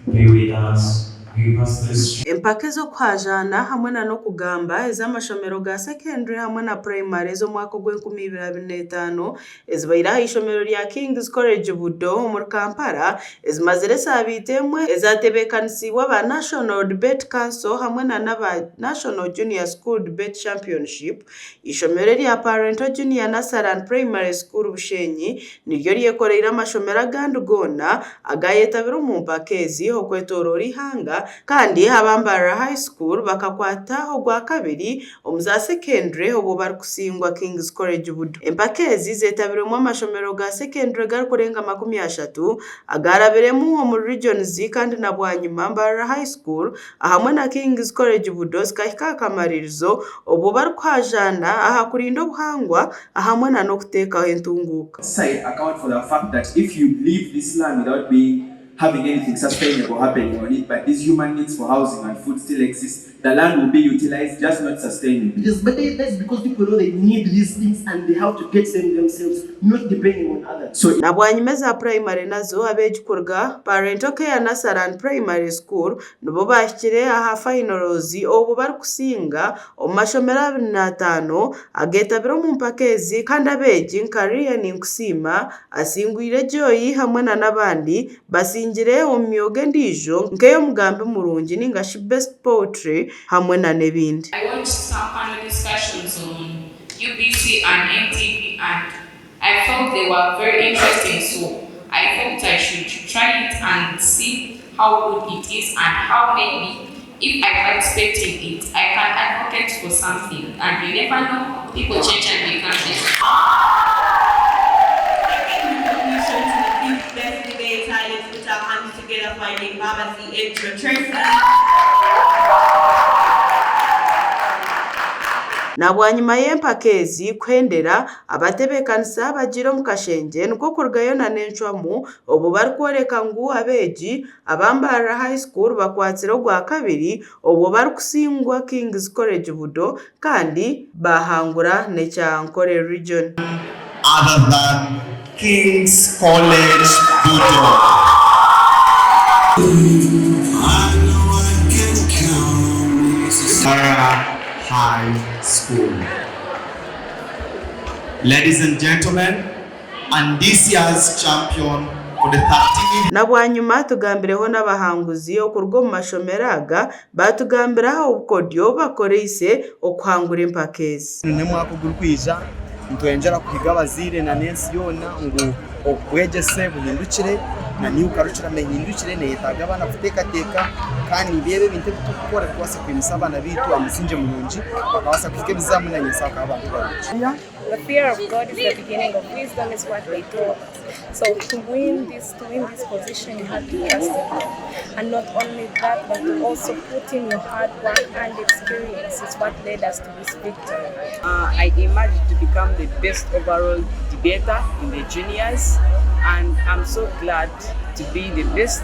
be with us. Give us this. Empaka ez'okuhajana hamwe n'okugamba ez'amashomero ga secondary hamwe na primary ez'omwaka gw'2025 ezibaire aha ishomero rya King's College Budo omuri Kampala ezimazire esaabiiti emwe ezatebeekanisibwe aba National Debate Council hamwe n'aba National Junior School Debate Championship. Ishomero rya Parental Junior Nursery and Primary School Bushenyi niryo ryekoreire amashomero agandi goona agayetabire omu mpaka ezi okwetooroora ihanga kandi abambara high school bakakwata ogwa kabiri omuza secondary obu barikusingwa King's College Budo. Empaka ezi zetabiremu amashomero ga secondary garikurenga 30 agarabiremu omu regions kandi na bwanyuma Mbara High School ahamwe na King's College Budo zikahika akamaririzo obu barikuhajana aha kurinda obuhangwa ahamwe na n'okuteekaho entunguuka. Side account for the fact that if you leave this land without having anything sustainable happening on it, but these human needs for housing and food still exist, the land will be utilized, just not sustainable. It is better that's because people know they need these things and they have to get them themselves, not depending on others. So na bwanyuma za primary nazo abegikurga Parental Care Nursery and Primary School nibo bahikire aha finals obu barikusinga omu mashomero 25 agetabire omu mpaka ezi kandi abegi Nkaria Ninkusima asingwire Joy hamwe n'abandi basingire omu myogo endijo nk'ey'omugambi murungi ningashi best poetry hamwe na n'ebindi. I watched some panel discussions on UBC and NTV and I felt they were very interesting, so I thought I should try it and see how good it is and how maybe if I participate in it, I can advocate for something, and you never know, people change and become better. Best debate, let's put our hands together finding pharmacy into Tracy. Na bwanyuma y'empaka ezi kuhendera abatebeekanisa bagira omu kashenje nikwo kurugayo na n'enchwamu obu barikworeka ngu abegi abambara high school bakwatire ogwa kabiri obu barikusingwa King's College Budo kandi bahangura n'ekyankore region. Other than King's College Budo. High School. Ladies and gentlemen, and this year's champion for the 13th. Na bwanyuma tugambireho n'abahanguzi okuruga omu mashomero aga batugambiraho obukodyo bakoreise okuhangura empaka ezi. N'omwaka gurikwija ntwenjera kuhiga abazire na n'ensi yona ngu obwegese buhindukire na new curriculum ehindukire neyetaaga abana kuteekateeka kandi byebe bintu bitukukora kwasa kwimisa abana bitu amusinje mulungi bakawasa kuhika ebizaamu na nyesa bakaba abantu barungi. The fear of God is the beginning of wisdom is what they told us. So to win this position, you have to trust in God. And not only that, but to also put in your hard work and experience is what led us to this victory. I emerged to become the best overall debater in the juniors, and I'm so glad to be the best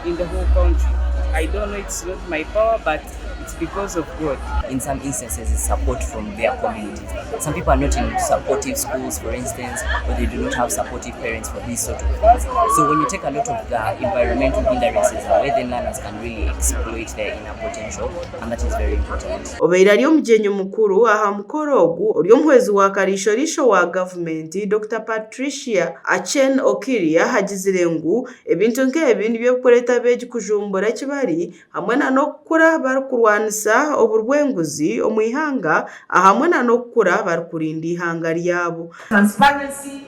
in the whole country. I don't know, it's not my power, but it's because of God. In some instances, it's support from their communities. Some people are not in supportive schools, for instance, or they do not have supportive parents for these sort of things. So when you take a lot of the environmental hindrances away, then learners can really exploit their inner potential, and that is very important. Obeira ali omujenyi mukuru aha mukoro ogu ori omuhwezi wa karishorisho wa government Dr. Patricia Achen Okiria hagizire ngu ebintu nk'ebi nibyo bikureta begi kujumbura ekibari hamwe na n'okukura barikurwanisa oburwenguzi omu ihanga ahamwe na n'okukura barikurinda ihanga ryabo. Transparency,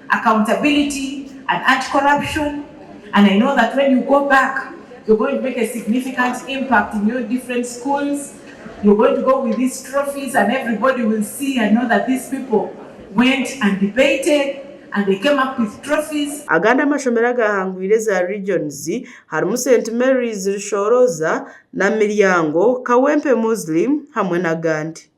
accountability and anti-corruption, and I know that when you go back you're going to make a significant impact in your different schools. You're going to go with these trophies and everybody will see and know that these people went and debated and they came up with trophies. Aganda amashomero agahangwire za regions harimu St. Mary's Rushoroza na Miryango Kawempe Muslim hamwe n'agandi.